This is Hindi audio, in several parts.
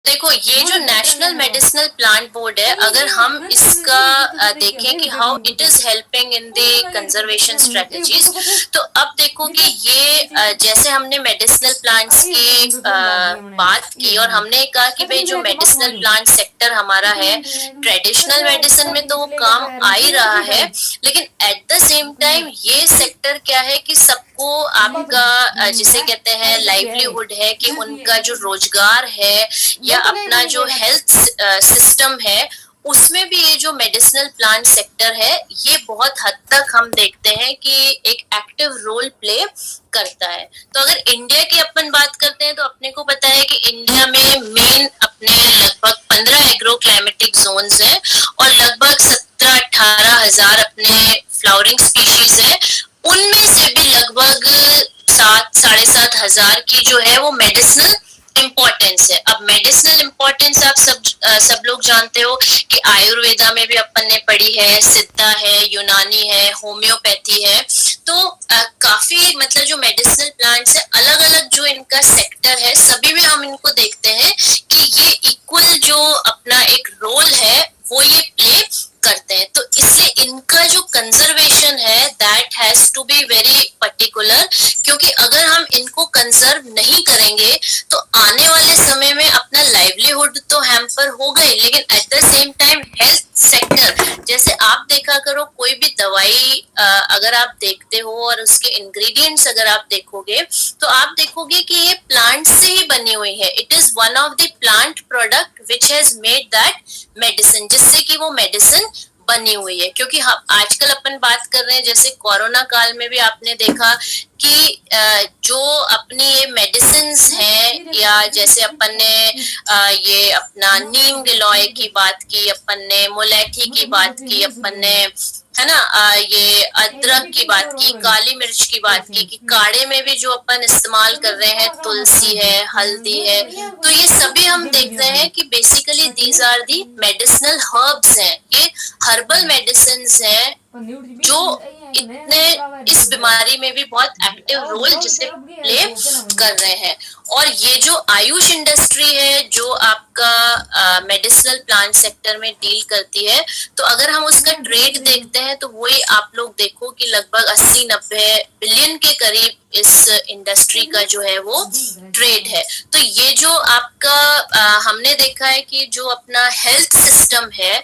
देखो, ये जो नेशनल मेडिसिनल प्लांट बोर्ड है, अगर हम इसका देखें कि how it is helping in the conservation strategies, तो अब देखो कि ये जैसे हमने मेडिसिनल प्लांट्स की बात की और हमने कहा कि भाई जो मेडिसिनल प्लांट सेक्टर हमारा है, ट्रेडिशनल मेडिसिन में तो वो काम आ ही रहा है, लेकिन एट द सेम टाइम ये सेक्टर क्या है कि सबको आपका जिसे कहते हैं लाइवलीहुड है, कि उनका जो रोजगार है या अपना जो हेल्थ सिस्टम है, उसमें भी ये जो मेडिसिनल प्लांट सेक्टर है, ये बहुत हद तक हम देखते हैं कि एक एक्टिव रोल प्ले करता है। तो अगर इंडिया की अपन बात करते हैं, तो अपने को पता है कि इंडिया में मेन अपने लगभग 15 एग्रो क्लाइमेटिक जोन्स हैं और लगभग 17-18 हजार अपने फ्लावरिंग स्पीशीज है। उनमें से भी लगभग 7-7.5 हजार की जो है वो मेडिसिनल इम्पोर्टेंस है। अब मेडिसिनल इम्पोर्टेंस आप सब लोग जानते हो कि आयुर्वेदा में भी अपन ने पढ़ी है, सिद्धा है, यूनानी है, होम्योपैथी है। तो काफी मतलब जो मेडिसिनल प्लांट्स है, अलग अलग जो इनका सेक्टर है, सभी में हम इनको देखते हैं कि ये इक्वल जो अपना एक रोल है वो ये प्ले करते हैं। तो इसलिए इनका जो कंजर्वेशन है that has to be very particular, क्योंकि अगर हम इनको कंजर्व नहीं करेंगे तो आने वाले समय में अपना लाइवलीहुड तो हैम्पर हो गई, लेकिन at the same time health sector, जैसे आप देखा करो कोई भी दवाई अगर आप देखते हो और उसके इंग्रेडिएंट्स अगर आप देखोगे, तो आप देखोगे कि ये प्लांट से ही बनी हुई है। It is one of the plant product which has made that medicine, जिससे कि वो मेडिसिन बनी हुई है। क्योंकि हम आजकल अपन बात कर रहे हैं, जैसे कोरोना काल में भी आपने देखा कि जो अपनी ये मेडिसिन हैं, या जैसे अपन ने ये अपना नीम गिलोय की बात की, अपन ने मुलेठी की बात की, अपन ने है ना ये अदरक की बात की, काली मिर्च की बात की, कि काढ़े में भी जो अपन इस्तेमाल कर रहे हैं, तुलसी है, हल्दी है, तो ये सभी हम देख रहे हैं कि basically these are the medicinal herbs हैं। ये हर्बल मेडिसिन हैं जो इतने इस बीमारी में भी बहुत एक्टिव रोल जिसे प्ले कर रहे हैं। और ये जो आयुष इंडस्ट्री है जो आपका मेडिसिनल प्लांट सेक्टर में डील करती है, तो अगर हम उसका ट्रेड देखते हैं तो वही आप लोग देखो कि लगभग 80-90 बिलियन के करीब इस इंडस्ट्री का जो है वो ट्रेड है। तो ये जो आपका हमने देखा है कि जो अपना हेल्थ सिस्टम है,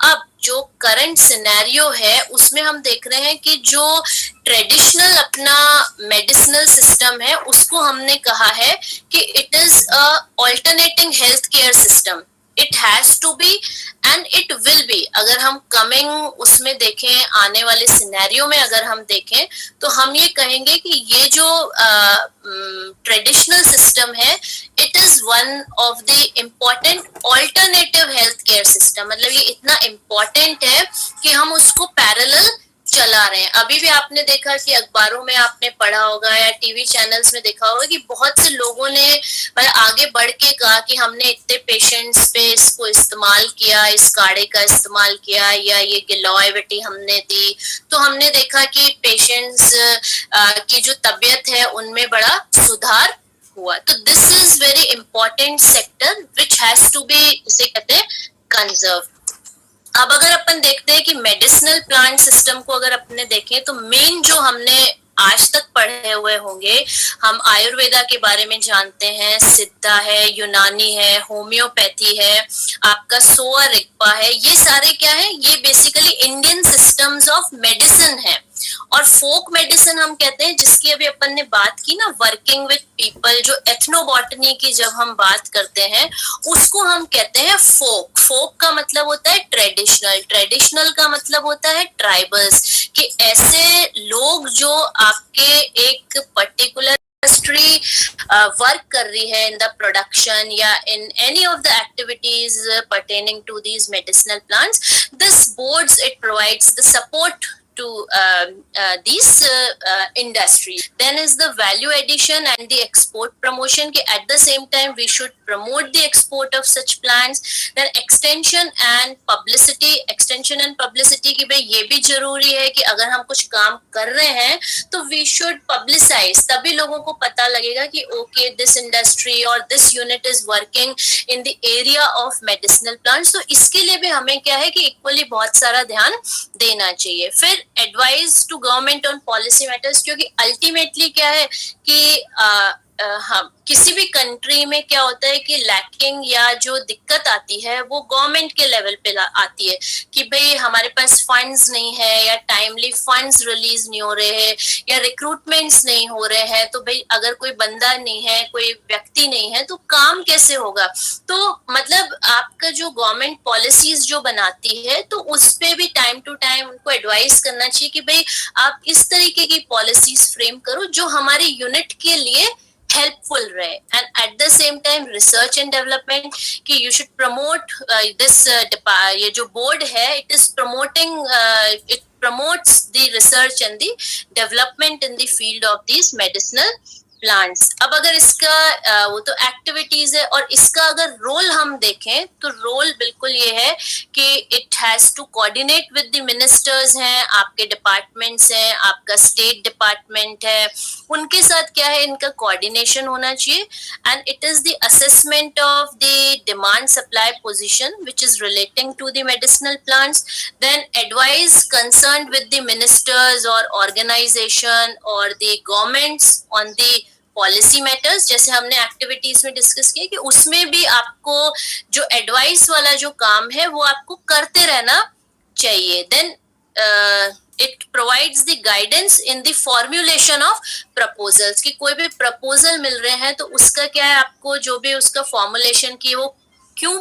अब जो करंट सिनेरियो है उसमें हम देख रहे हैं कि जो ट्रेडिशनल अपना मेडिसिनल सिस्टम है, उसको हमने कहा है कि it is a alternating health care system. It has to be and it will be. अगर हम कमिंग उसमें देखें, आने वाले सिनेरियो में अगर हम देखें, तो हम ये कहेंगे कि ये जो ट्रेडिशनल सिस्टम है, it is one of the important alternative health care system. मतलब ये इतना इम्पोर्टेंट है कि हम उसको पैरेलल चला रहे हैं। अभी भी आपने देखा कि अखबारों में आपने पढ़ा होगा या टीवी चैनल्स में देखा होगा कि बहुत से लोगों ने आगे बढ़ के कहा कि हमने इतने पेशेंट्स पे इसको इस्तेमाल किया, इस काढ़े का इस्तेमाल किया, या ये गिलोय बेटी हमने दी, तो हमने देखा कि पेशेंट्स की जो तबीयत है उनमें बड़ा सुधार हुआ। तो this is very important sector which has to be, इसे कहते हैं, कंजर्व। अब अगर अपन देखते हैं कि मेडिसिनल प्लांट सिस्टम को अगर अपने देखें, तो मेन जो हमने आज तक पढ़े हुए होंगे, हम आयुर्वेदा के बारे में जानते हैं, सिद्धा है, यूनानी है, होम्योपैथी है, आपका सोआ रिग्पा है, ये सारे क्या है, ये basically Indian systems of medicine है। और फोक मेडिसिन हम कहते हैं, जिसकी अभी अपन ने बात की ना, वर्किंग विद पीपल, जो एथनोबॉटनी की जब हम बात करते हैं, उसको हम कहते हैं फोक। फोक का मतलब होता है ट्रेडिशनल, ट्रेडिशनल का मतलब होता है ट्राइबल्स, कि ऐसे लोग जो आपके एक पर्टिकुलर इंडस्ट्री वर्क कर रही है इन द प्रोडक्शन या in any of the activities pertaining to these medicinal plants, this boards, it provides the support to these industries. Then is the value addition and the export promotion, कि at the same time we should promote the export of such plants. Then extension and publicity कि भाई ये भी जरूरी है कि अगर हम कुछ काम कर रहे हैं तो we should publicize, तभी लोगों को पता लगेगा कि okay this industry or this unit is working in the area of medicinal plants. तो इसके लिए भी हमें क्या है कि इक्वली बहुत सारा ध्यान देना चाहिए. फिर advice to government on policy matters, क्योंकि अल्टीमेटली क्या है कि हाँ, किसी भी कंट्री में क्या होता है कि लैकिंग या जो दिक्कत आती है वो गवर्नमेंट के लेवल पे आती है कि भाई हमारे पास फंड्स नहीं है या टाइमली फंड्स रिलीज नहीं हो रहे हैं या रिक्रूटमेंट्स नहीं हो रहे हैं. तो भाई अगर कोई बंदा नहीं है, कोई व्यक्ति नहीं है तो काम कैसे होगा. तो मतलब आपका जो गवर्नमेंट पॉलिसीज जो बनाती है तो उस पे भी टाइम टू टाइम उनको एडवाइस करना चाहिए कि भाई आप इस तरीके की पॉलिसीज फ्रेम करो जो हमारे यूनिट के लिए हेल्पफुल रहे. And at the same time research and development कि यू शुड प्रमोट दिस, ये जो बोर्ड है it is promoting, it promotes the research and the development in the field of these medicinal plants. अब अगर इसका वो तो एक्टिविटीज है और इसका अगर रोल हम देखें तो रोल बिल्कुल ये है कि it has to coordinate with the ministers हैं, आपके डिपार्टमेंट्स हैं, आपका स्टेट डिपार्टमेंट है, उनके साथ क्या है इनका कोऑर्डिनेशन होना चाहिए. And it is the assessment of the demand supply position which is relating to the medicinal plants. Then advice concern with the ministers और ऑर्गेनाइजेशन और the governments on the policy matters. जैसे हमने एक्टिविटीज में डिस्कस किया कि उसमें भी आपको जो एडवाइस वाला जो काम है वो आपको करते रहना चाहिए. Then it provides the guidance in the formulation of proposals, कि कोई भी प्रपोजल मिल रहे हैं तो उसका क्या है, आपको जो भी उसका फॉर्मुलेशन की वो क्यों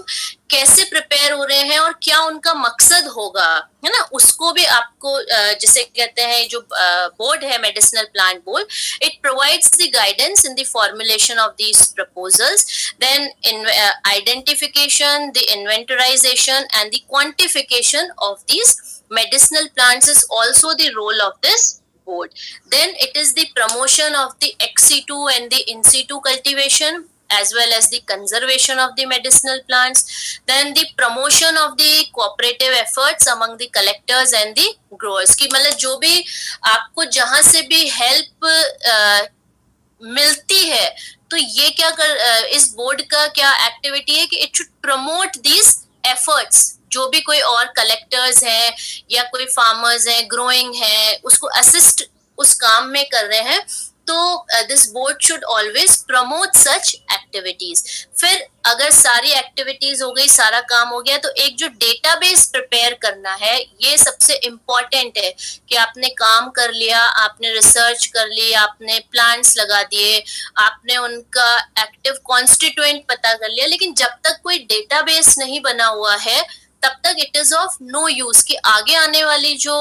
कैसे प्रिपेयर हो रहे हैं और क्या उनका मकसद होगा, है ना, उसको भी आपको जिसे कहते हैं जो बोर्ड है medicinal plant board, it provides the guidance in the formulation of these proposals. Then in identification, the inventorisation and the quantification of these medicinal plants is also the role of this board. Then it is the promotion of the ex situ and the in situ cultivation as well as the conservation of the medicinal plants. Then the promotion of the cooperative efforts among the collectors and the growers, कि मतलब जो भी आपको जहां से भी हेल्प मिलती है तो ये क्या कर इस बोर्ड का क्या एक्टिविटी है कि it should promote these efforts. जो भी कोई और कलेक्टर्स हैं या कोई फार्मर्स हैं, ग्रोइंग है, उसको असिस्ट उस काम में कर रहे हैं, तो this board should always promote such activities. फिर अगर सारी एक्टिविटीज हो गई, सारा काम हो गया, तो एक जो डेटाबेस प्रिपेयर करना है ये सबसे इम्पोर्टेंट है कि आपने काम कर लिया, आपने रिसर्च कर ली, आपने प्लांट्स लगा दिए, आपने उनका एक्टिव कॉन्स्टिट्यूएंट पता कर लिया, लेकिन जब तक कोई डेटाबेस नहीं बना हुआ है तब तक it is of no use कि आगे आने वाली जो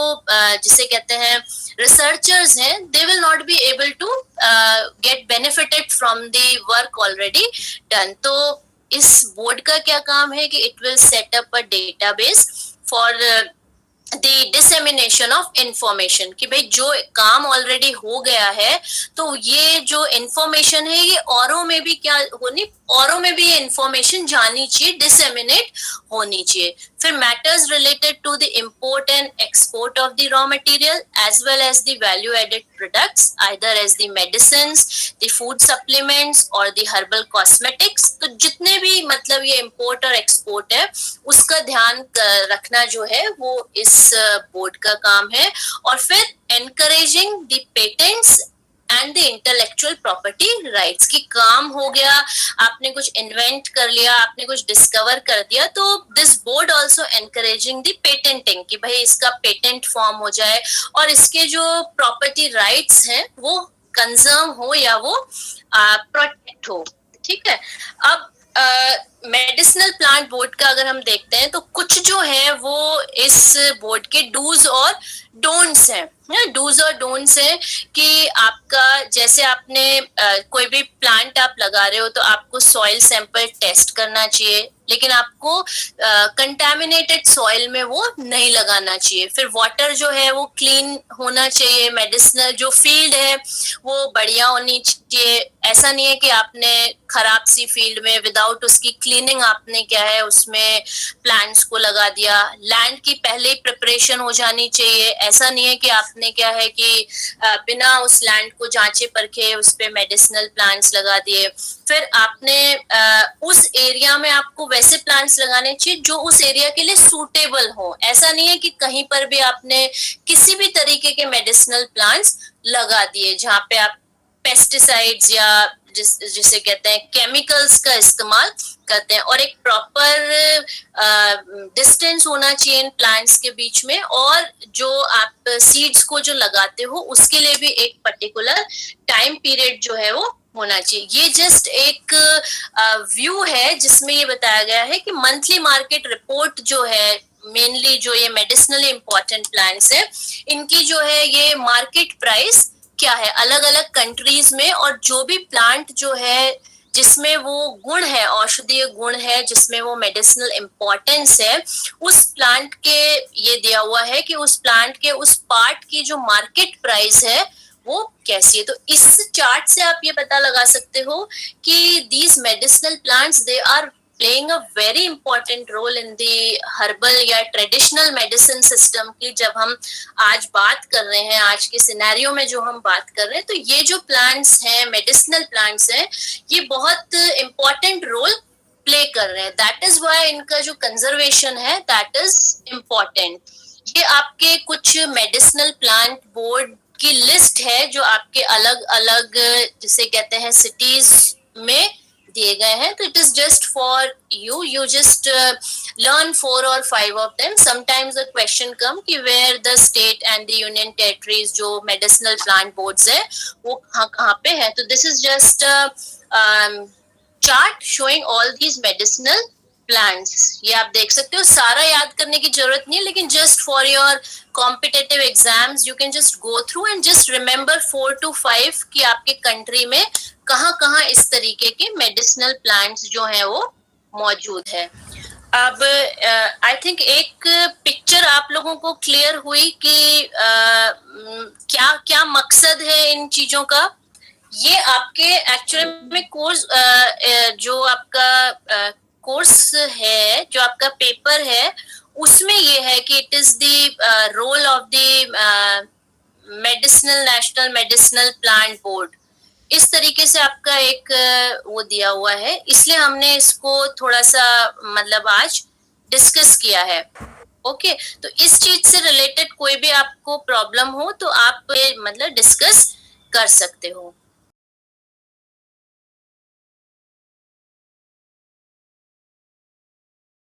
जिसे कहते हैं रिसर्चर्स हैं, they will not be able to get benefited from the work already done. तो इस बोर्ड का क्या काम है कि it will set up a database for the dissemination of information, कि भाई जो काम ऑलरेडी हो गया है तो ये जो इंफॉर्मेशन है ये औरों में भी क्या होनी, औरों में भी ये इंफॉर्मेशन जानी चाहिए, डिसेमिनेट होनी चाहिए. फिर matters related to the import and export of the raw material as well as the value added products either as the medicines, the food supplements और द हर्बल कॉस्मेटिक्स. तो जितने भी मतलब ये इंपोर्ट और एक्सपोर्ट है उसका ध्यान रखना जो है वो इस बोर्ड का काम है. और फिर encouraging the patents and the intellectual property rights, की काम हो गया, आपने कुछ इन्वेंट कर लिया, आपने कुछ डिस्कवर कर दिया, तो this board also encouraging the patenting कि भाई इसका पेटेंट फॉर्म हो जाए और इसके जो प्रॉपर्टी राइट्स हैं वो कंजर्व हो या वो प्रोटेक्ट हो. ठीक है. अब मेडिसिनल प्लांट बोर्ड का अगर हम देखते हैं तो कुछ जो है वो इस बोर्ड के डूज और डोंट्स हैं. डूज और डोंट्स हैं कि आपका जैसे आपने कोई भी प्लांट आप लगा रहे हो तो आपको सॉइल सैंपल टेस्ट करना चाहिए, लेकिन आपको कंटेमिनेटेड सॉइल में वो नहीं लगाना चाहिए। फिर वाटर जो है वो क्लीन होना चाहिए, मेडिसिनल जो फील्ड है वो बढ़िया होनी चाहिए। ऐसा नहीं है कि आपने खराब सी फील्ड में विदाउट उसकी क्लीनिंग आपने क्या है उसमें प्लांट्स को लगा दिया। लैंड की पहले ही प्रिपरेशन हो जानी चाहिए। ऐसा नहीं है कि आपने क्या है कि बिना उस लैंड को जांचे परखे उस पे मेडिसिनल प्लांट्स लगा दिए। फिर आपने उस एरिया में आपको वैसे प्लांट्स लगाने चाहिए जो उस एरिया के लिए सूटेबल हो। ऐसा नहीं है कि कहीं पर भी आपने किसी भी तरीके के मेडिसिनल प्लांट्स लगा दिए जहाँ पे आप पेस्टिसाइड्स या जिसे कहते हैं केमिकल्स का इस्तेमाल करते हैं। और एक प्रॉपर डिस्टेंस होना चाहिए इन प्लांट्स के बीच में, और जो आप सीड्स को जो लगाते हो उसके लिए भी एक पर्टिकुलर टाइम पीरियड जो है वो होना चाहिए। ये जस्ट एक व्यू है जिसमें ये बताया गया है कि मंथली मार्केट रिपोर्ट जो है, मेनली जो ये मेडिसिनली इंपॉर्टेंट प्लांट्स है, इनकी जो है ये मार्केट प्राइस क्या है अलग अलग कंट्रीज में, और जो भी प्लांट जो है जिसमें वो गुण है, औषधीय गुण है, जिसमें वो मेडिसिनल इम्पोर्टेंस है, उस प्लांट के ये दिया हुआ है कि उस प्लांट के उस पार्ट की जो मार्केट प्राइस है वो कैसी है। तो इस चार्ट से आप ये पता लगा सकते हो कि these medicinal plants they are playing a very important role in the herbal या ट्रेडिशनल मेडिसिन सिस्टम की। जब हम आज बात कर रहे हैं, आज के सिनेरियो में जो हम बात कर रहे हैं, तो ये जो प्लांट्स हैं, मेडिसिनल प्लांट्स हैं, ये बहुत इम्पोर्टेंट रोल प्ले कर रहे हैं। दैट इज वाई इनका जो कंजर्वेशन है दैट इज इम्पोर्टेंट। ये आपके कुछ मेडिसिनल प्लांट बोर्ड की लिस्ट है जो आपके अलग अलग जिसे कहते हैं सिटीज में दिए गए हैं। तो it is just for you just learn 4 or 5 of them. Sometimes the question come कि where the state and the union territories जो मेडिसिनल प्लांट बोर्ड्स है वो कहाँ पे है। तो this is just chart showing all these medicinal plants. ये आप देख सकते हो, सारा याद करने की जरूरत नहीं है, लेकिन just for your competitive exams you can just go through and just remember 4 to 5 कि आपके कंट्री में कहाँ कहाँ इस तरीके के मेडिसिनल प्लांट्स जो हैं वो मौजूद है। अब आई थिंक एक पिक्चर आप लोगों को क्लियर हुई कि क्या क्या मकसद है इन चीजों का। ये आपके एक्चुअली में कोर्स जो आपका कोर्स है, जो आपका पेपर है, उसमें ये है कि it is the role of the medicinal national medicinal plant board. इस तरीके से आपका एक वो दिया हुआ है, इसलिए हमने इसको थोड़ा सा मतलब आज डिस्कस किया है। ओके, तो इस चीज से रिलेटेड कोई भी आपको प्रॉब्लम हो तो आप मतलब डिस्कस कर सकते हो।